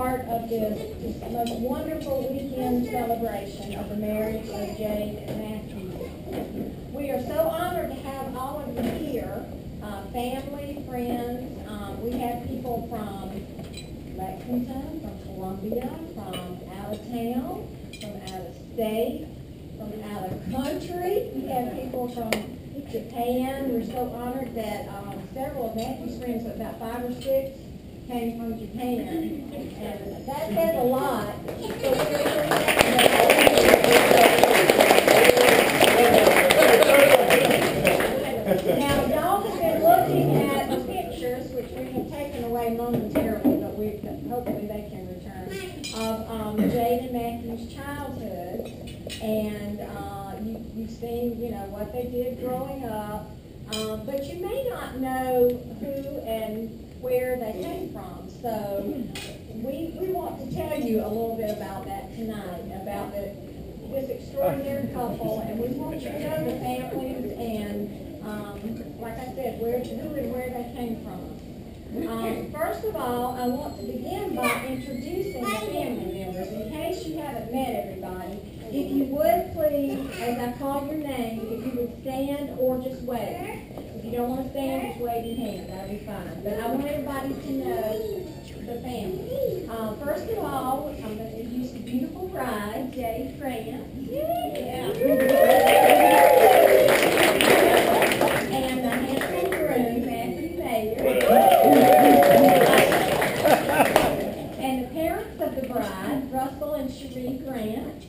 part of this most wonderful weekend celebration of the marriage of Jade and Matthew. We are so honored to have all of you here, family, friends. We have people from Lexington, from Columbia, from out of town, from out of state, from out of country. We have people from Japan. We're so honored that several of Matthew's friends, about 5 or 6, came from Japan. And that says a lot. Now, y'all have been looking at the pictures, which we have taken away momentarily, but hopefully they can return, of Jade and Matthew's childhood. And you've seen, what they did growing up. But you may not know who and where they came from. So we want to tell you a little bit about that tonight, about this extraordinary couple. And we want you to know the families and, like I said, who and where they came from. First of all, I want to begin by introducing the family members. In case you haven't met everybody, if you would please, as I call your name, if you would stand or just wave. If you don't want to stand, just wave your hand. That'll be fine. But I want everybody to know the family. First of all, I'm going to introduce the beautiful bride, Jade Grant. And the handsome groom, Matthew Mayer. And the parents of the bride, Russell and Cherie Grant.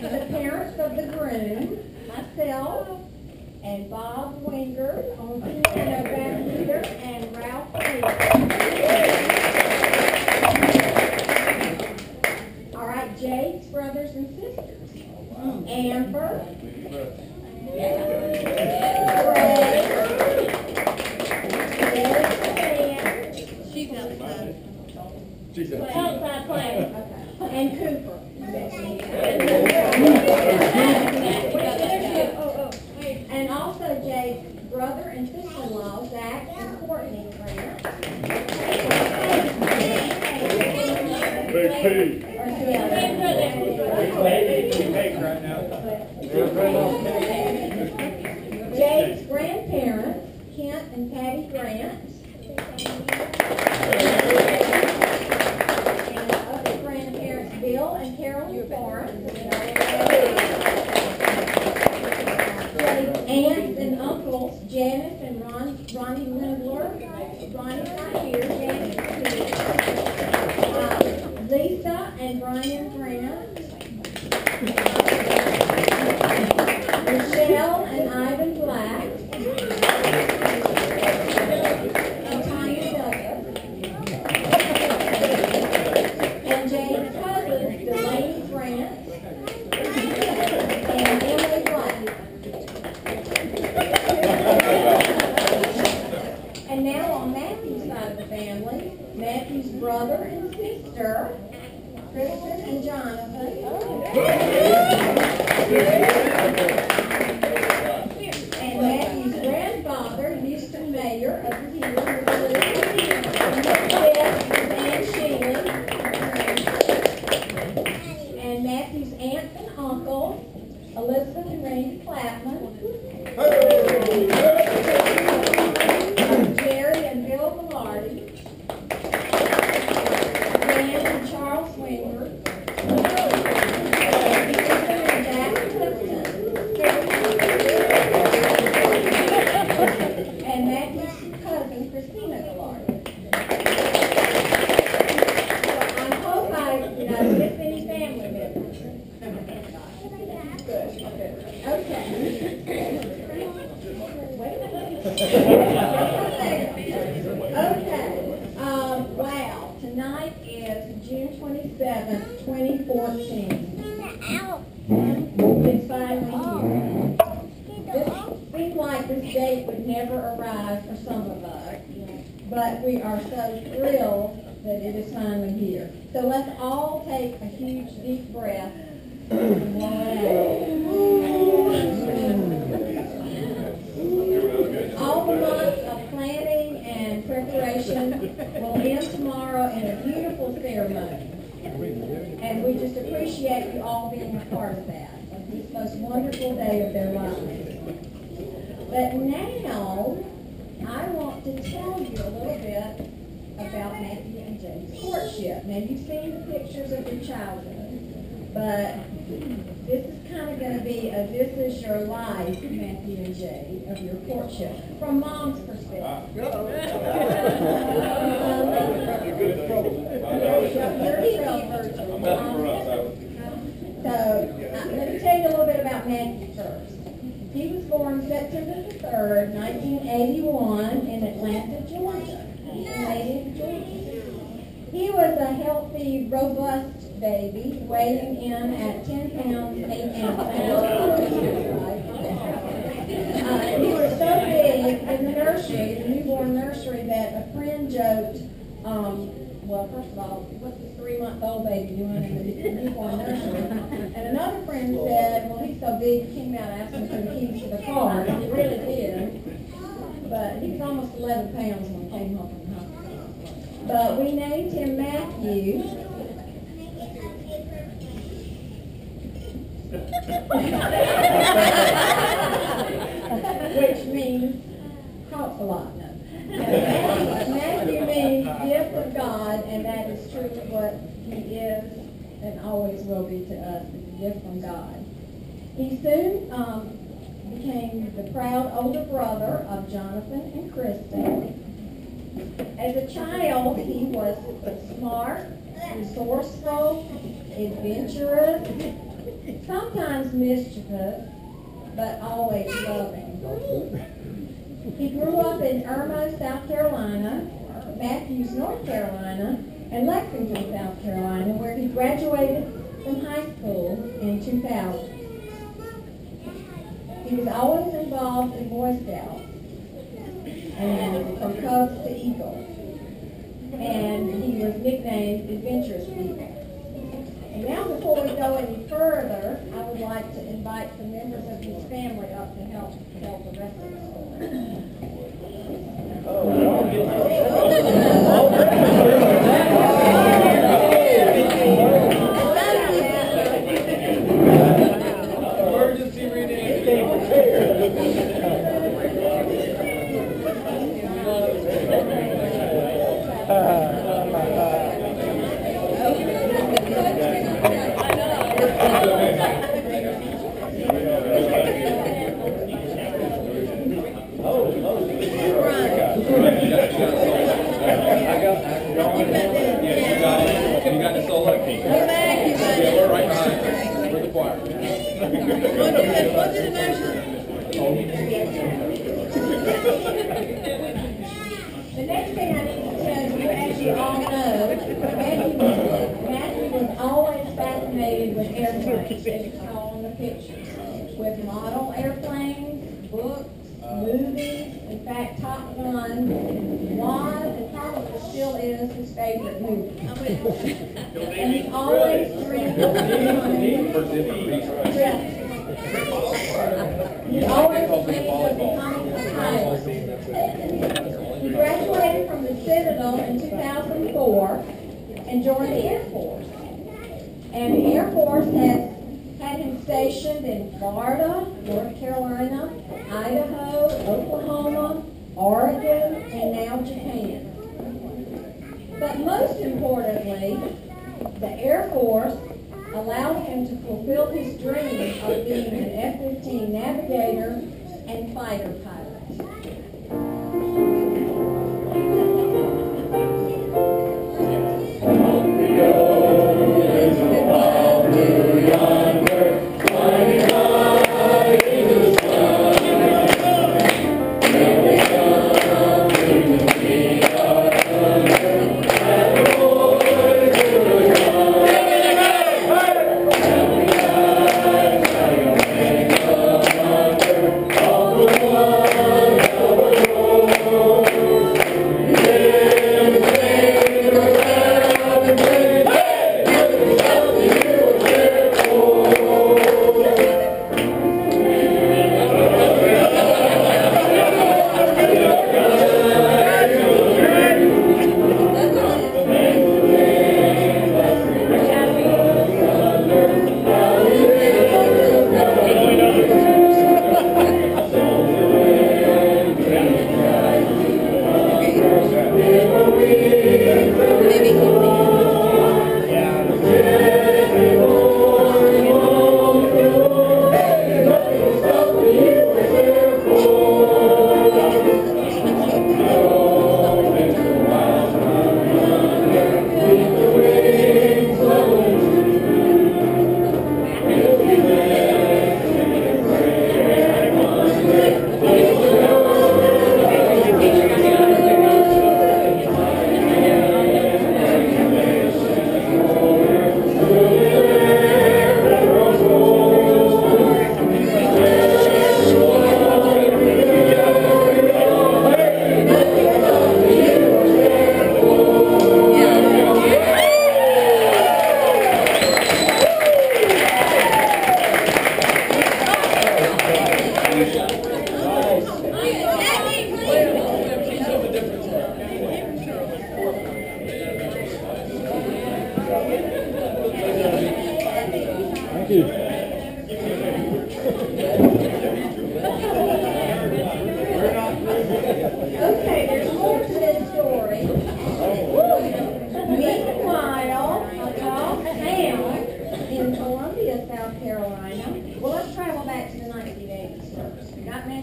The parents of the groom, myself, and Bob Winger on piano, back here, and Ralph Taylor. All right, Jade's brothers and sisters. Amber. She's outside playing. Okay. And Cooper. And also Jade's brother and sister-in-law, Zach and Courtney Grant. Big P. Jade's grandparents, Kent and Patty Grant. Bill and Carolyn Florence, aunts and uncles, Janice and Ronnie Lindler. Ronnie's not here, Janice is here. Lisa and Brian Grant. Michelle and Ivan Black. And Tanya Douglas. And Jane's cousins, Delaney Grant and Emily White. And now on Matthew's side of the family, Matthew's brother and sister, Kristen and Jonathan. And Matthew's grandfather, Houston Mayor of Rehearsal, and Sheila. And Matthew's aunts and uncles, Elizabeth and Randy Clapman. Jerry and Bill Velarde. Dan and Charles Winger. And Jack Clifton. And Matthew's cousin, Christina Velarde. I hope I didn't miss any family members. Good. Okay. Okay. Wow. Tonight is June 27th, 2014. It's finally here. This seems like this date would never arrive for some of us, but we are so thrilled that it is finally here. So let's all take a huge deep breath. All the months of planning and preparation will end tomorrow in a beautiful ceremony. And we just appreciate you all being a part of that, of this most wonderful day of their lives. But now, I want to tell you a little bit about Matthew and Jade's courtship. Now, you've seen the pictures of their childhood, but this is kind of going to be a this is your life, Matthew and Jade, of your courtship, from Mom's perspective. So, let me tell you a little bit about Matthew first. He was born September the 3rd, 1981 in Atlanta, Georgia. He's a native Georgia. He was a healthy, robust baby, weighing in at 10 pounds, 8 ounces. He was so big in the nursery, the newborn nursery, that a friend joked, well, first of all, what's this 3-month-old baby doing in the newborn nursery? And another friend said, well, he's so big, he came out asking for the keys to the car. And he really did. But he was almost 11 pounds when he came home from the hospital. But we named him Matthew. Which means, helps a lot. No. Matthew means gift of God, and that is truly what he is and always will be to us. It's a gift from God. He soon became the proud older brother of Jonathan and Kristen. As a child, he was smart, resourceful, adventurous, sometimes mischievous, but always loving. He grew up in Irmo, South Carolina, Matthews, North Carolina, and Lexington, South Carolina, where he graduated from high school in 2000. He was always involved in Boy Scouts, and from Cubs to Eagles, and he was nicknamed Adventurous Eagle. And now, before we go any further, I would like to invite the members of his family up to help tell the rest of the story. Emergency reading. You got the solo key. Yeah, we're right behind you. We're the choir. The next thing I need to tell you, as you all know, Matthew was always fascinated with airplanes, as you saw in the pictures, with model airplanes, books, movies. In fact, Top Gun was and probably still is his favorite movie. And he always dreamed of becoming a pilot. He graduated from the Citadel in 2004 and joined the Air Force. And the Air Force has had him stationed in Florida, North Carolina, Idaho, Oklahoma, Oregon, and now Japan. But most importantly, the Air Force allowed him to fulfill his dream of being an F-15 navigator and fighter pilot.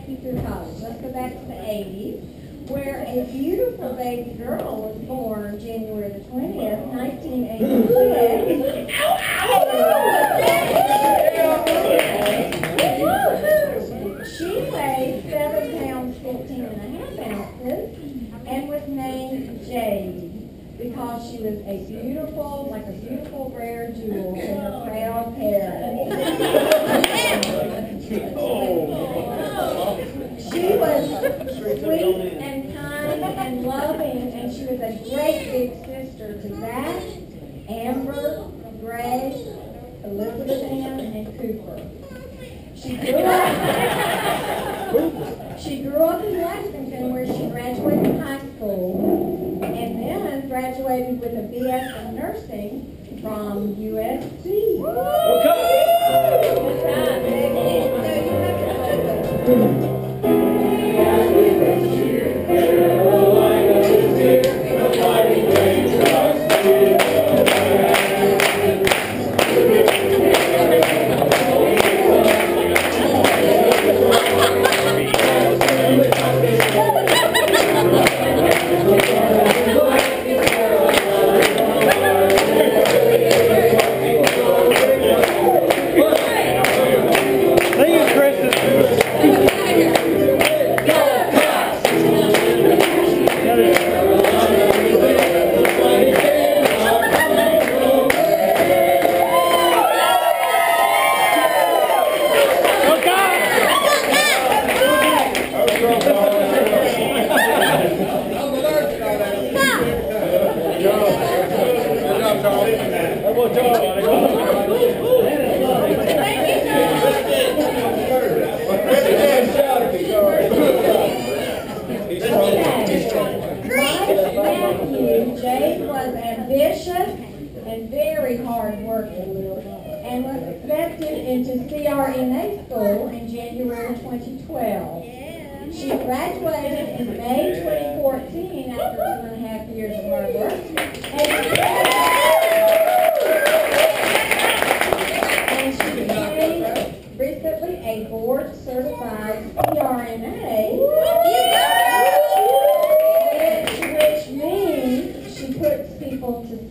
take you through college. Let's go back to the 80s, where a beautiful baby girl was born January the 20th, 1986. She weighed 7 pounds, 15 and a half ounces, and was named Jade because she was a beautiful, like a beautiful rare jewel to her proud parents. She was sweet and kind and loving, and she was a great big sister to Zach, Amber, Greg, Elizabeth Ann, and Cooper. She grew up in Lexington, where she graduated high school, and then graduated with a BS in nursing from USC. Jade was ambitious and very hard-working, and was accepted into CRNA school in January 2012. She graduated in May 2014 after 2.5 years of hard work, and she became recently a board-certified CRNA, which means she puts people to sleep.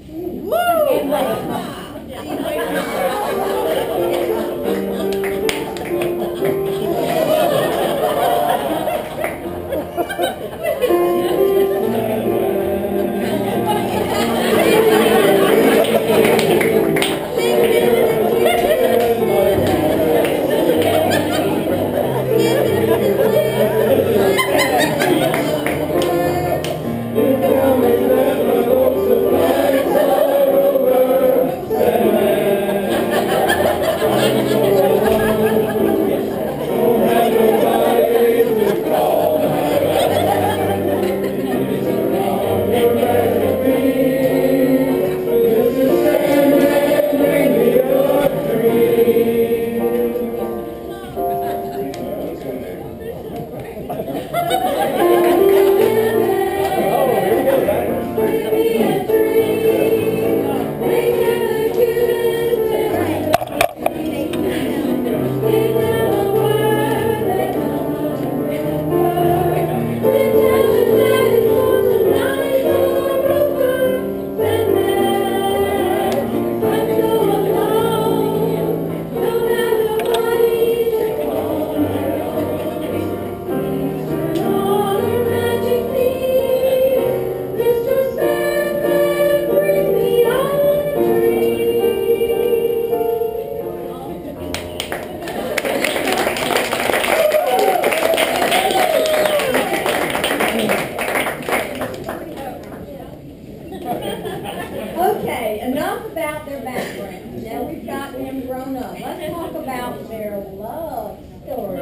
Okay, enough about their background. Now we've got them grown up. Let's talk about their love story.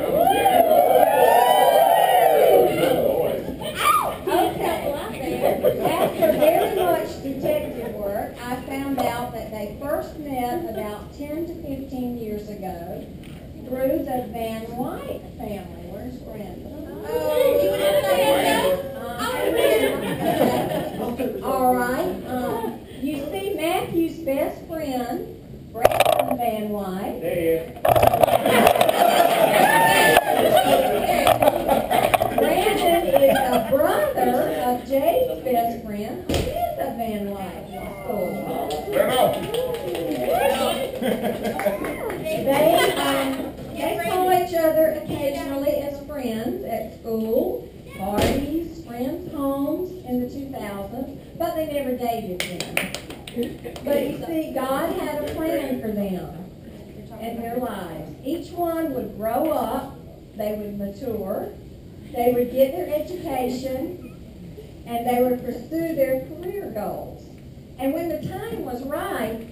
Okay, after very much detective work, I found out that they first met about 10 to 15 years ago through the Van White family. Where's Brenda? All right. You see Matthew's best friend, Brandon Van White. Jade's best friend, Amanda Van White in school. They call each other occasionally as friends at school, parties, friends' homes in the 2000s, but they never dated them. But you see, God had a plan for them in their lives. Each one would grow up, they would mature, they would get their education, and they would pursue their career goals. And when the time was right,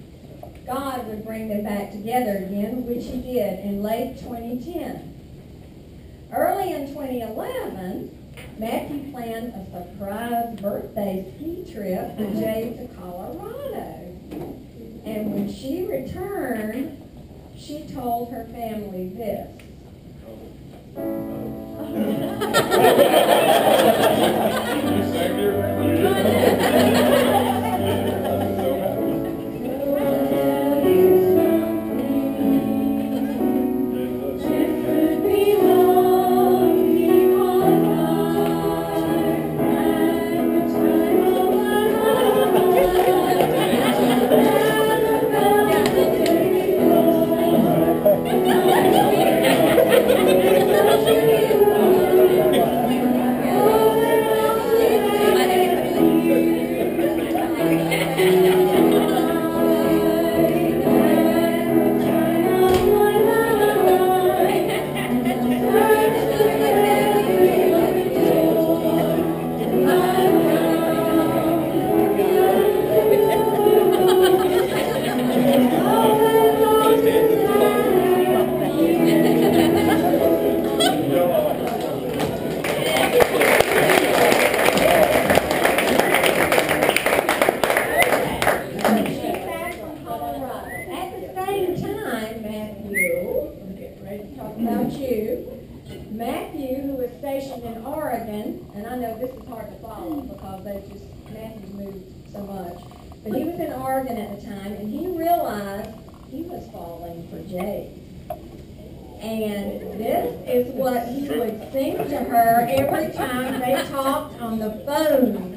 God would bring them back together again, which he did in late 2010. Early in 2011, Matthew planned a surprise birthday ski trip for Jade to Colorado. And when she returned, she told her family this. Matthew, who was stationed in Oregon, and I know this is hard to follow because Matthew moved so much, but he was in Oregon at the time, and he realized he was falling for Jade. And this is what he would sing to her every time they talked on the phone.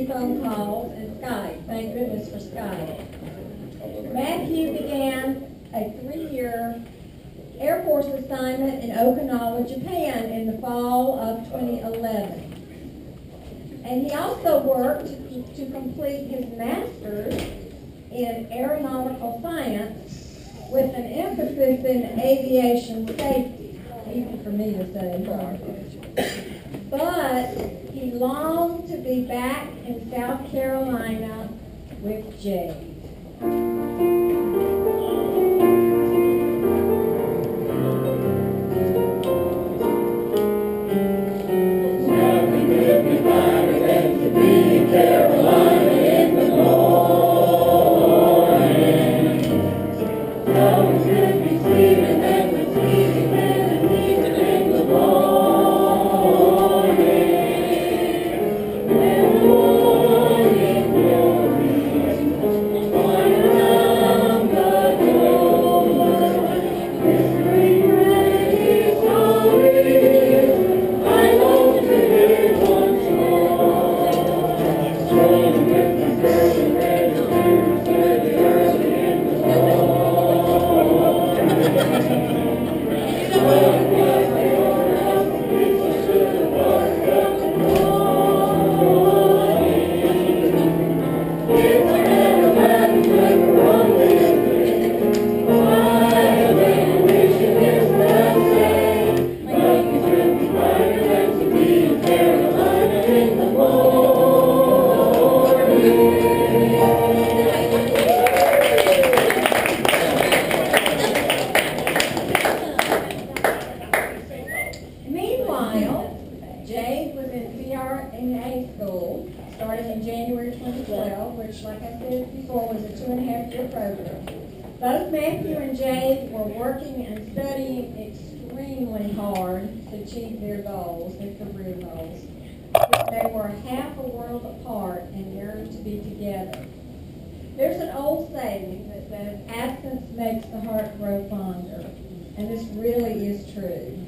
Phone calls and Skype. Thank goodness for Skype. Matthew began a 3-year Air Force assignment in Okinawa, Japan in the fall of 2011. And he also worked to complete his master's in aeronautical science with an emphasis in aviation safety. Easy for me to say. But he longed to be back in South Carolina with Jade. Nothing could be finer than to be January 2012, which, like I said before, was a 2.5-year program. Both Matthew and Jade were working and studying extremely hard to achieve their goals, their career goals. They were half a world apart and yearned to be together. There's an old saying that says, absence makes the heart grow fonder, and this really is true.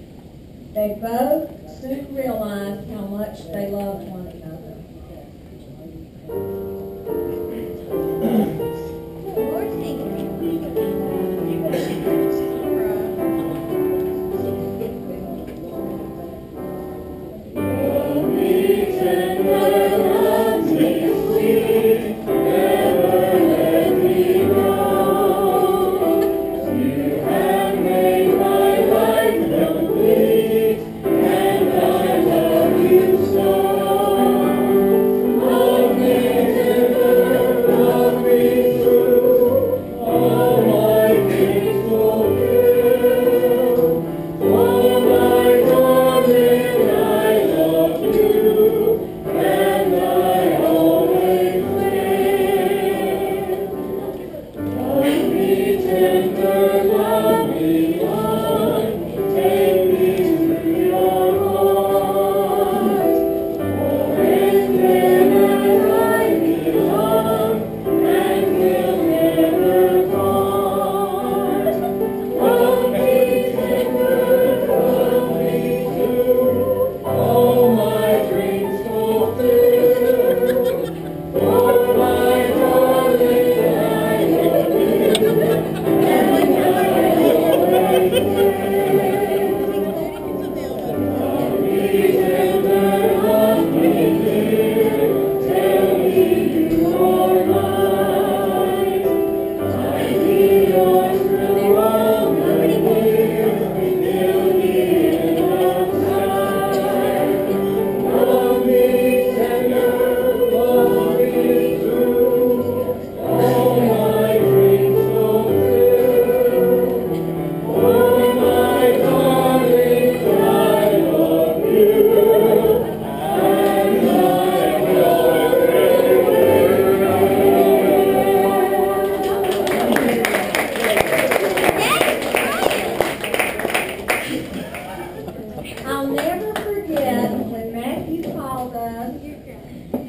They both soon realized how much they loved one another.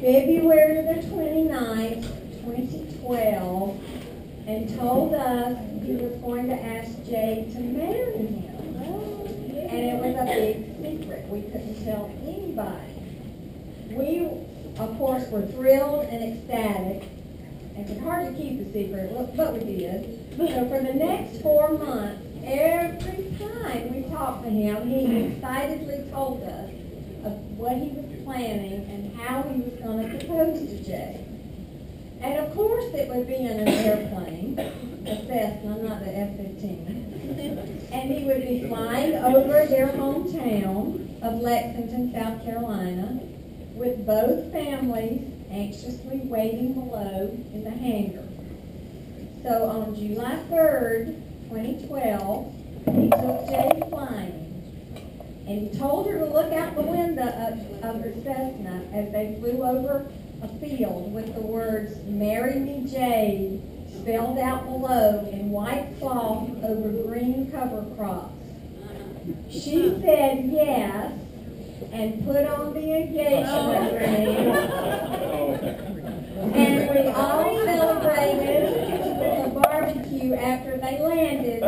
February the 29th, 2012, and told us he was going to ask Jade to marry him. And it was a big secret. We couldn't tell anybody. We, of course, were thrilled and ecstatic and could hardly keep the secret, but we did. So for the next 4 months, every time we talked to him, he excitedly told us of what he was planning and how he was going to propose to Jade. And of course it would be in an airplane, a Cessna, not the F-15. And he would be flying over their hometown of Lexington, South Carolina, with both families anxiously waiting below in the hangar. So on July 3rd, 2012, he took Jade flying. And he told her to look out the window of her Cessna as they flew over a field with the words, "Marry me, Jade," spelled out below in white cloth over green cover crops. She said yes and put on the engagement ring. And we all celebrated with a barbecue after they landed.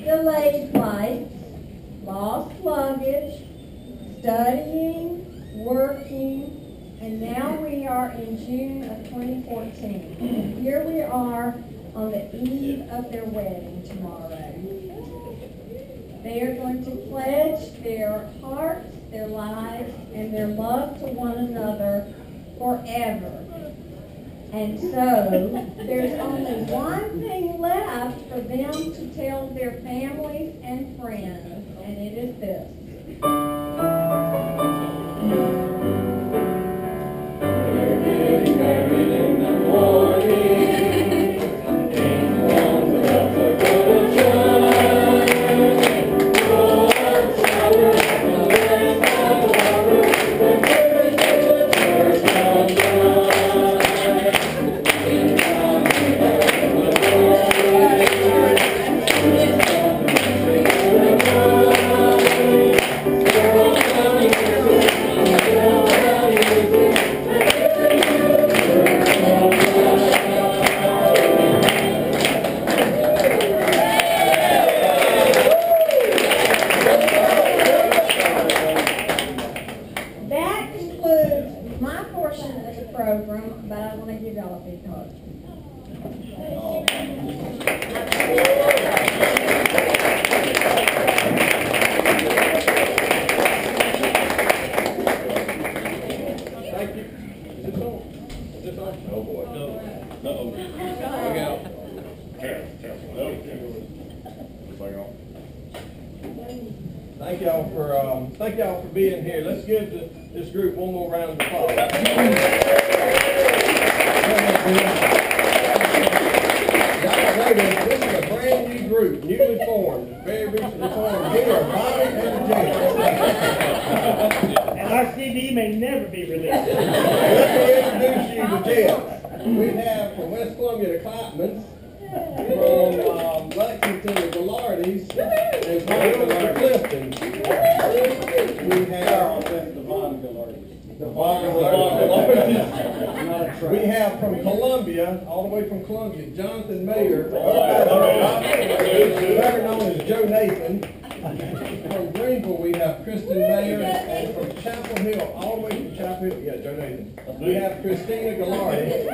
Delayed flights, lost luggage, studying, working, and now we are in June of 2014. Here we are on the eve of their wedding tomorrow. They are going to pledge their hearts, their lives, and their love to one another forever. And so, there's only one thing left for them to tell their families and friends, and it is this. We're getting married in the morning. Ain't one left to go to church. Go out shower and let my water. The church comes down. Thank y'all for being here. Let's give this group one more round of applause. This is a brand new group, newly formed, very recently formed. Here are Bobby and Jade. And our CD may never be released. Let me introduce you to Jade. We have from West Columbia the Clapmans, from Lexington the Gallardies, and from the Cliftons. We have we have from Columbia, all the way from Columbia, Jonathan Mayer, better known as Joe Nathan. From Greenville, we have Kristen Mayer, and from Chapel Hill, all the way from Chapel Hill, yeah, Joe Nathan. We have Christina Gallardi,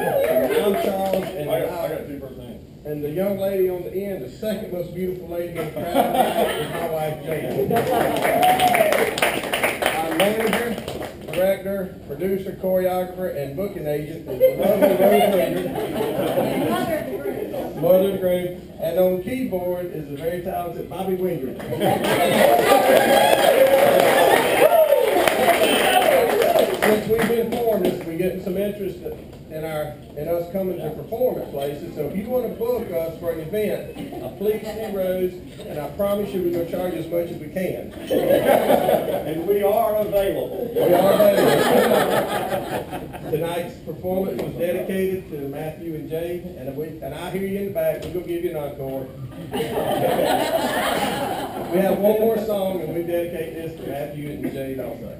I'm Charles, and I got two first names. And the young lady on the end, the second most beautiful lady in the crowd, is my wife, Jade. Our manager, director, producer, choreographer, and booking agent is the lovely Rose Leonard, mother of the group, and on keyboard is the very talented Bobby Wintergreen. Since we've been formed, we're getting some interest in us coming to perform at places. So if you want to book us for an event, please see Rose, and I promise you we're going to charge as much as we can. And we are available. We are available. Tonight's performance was dedicated to Matthew and Jade, and I hear you in the back. We're going to give you an encore. We have one more song, and we dedicate this to Matthew and Jade also.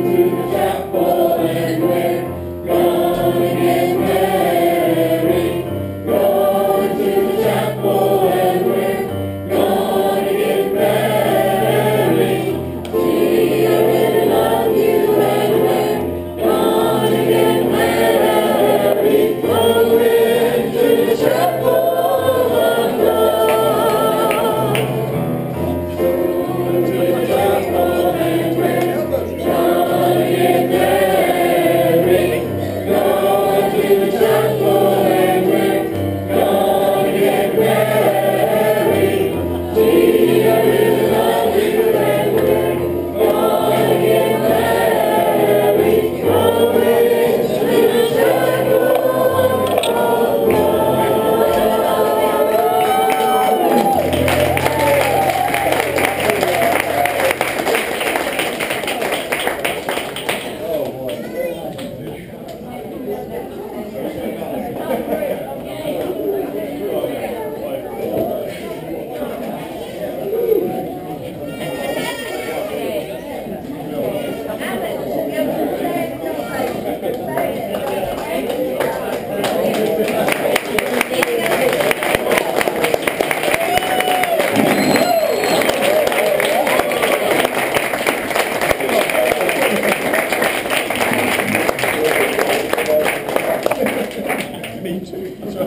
To the chapel and we're gonna get married. Going to the chapel and we're gonna get married. See, I really love you and we're gonna get married. Going to the chapel and going to the chapel and we're gonna get married.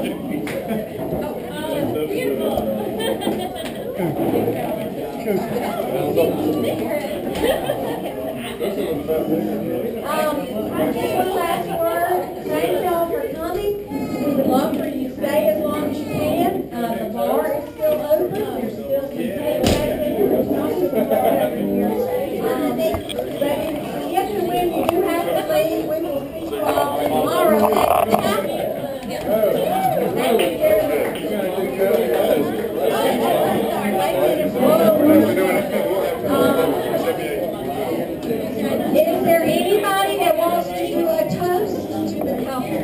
I just one last word. Thank y'all for coming. We would love for you to stay as long as you can. The bar is still open. There's still some tables back there. There's not super bar over here. But if and when you do have to leave, we will see you all tomorrow at the chapel. Thank you very much. Is there anybody that wants to do a toast to the couple?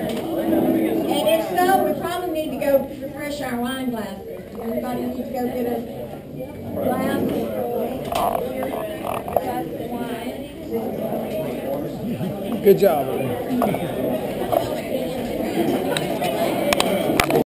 And if so, we probably need to go refresh our wine glasses. Everybody needs to go get a glass of wine. Good job.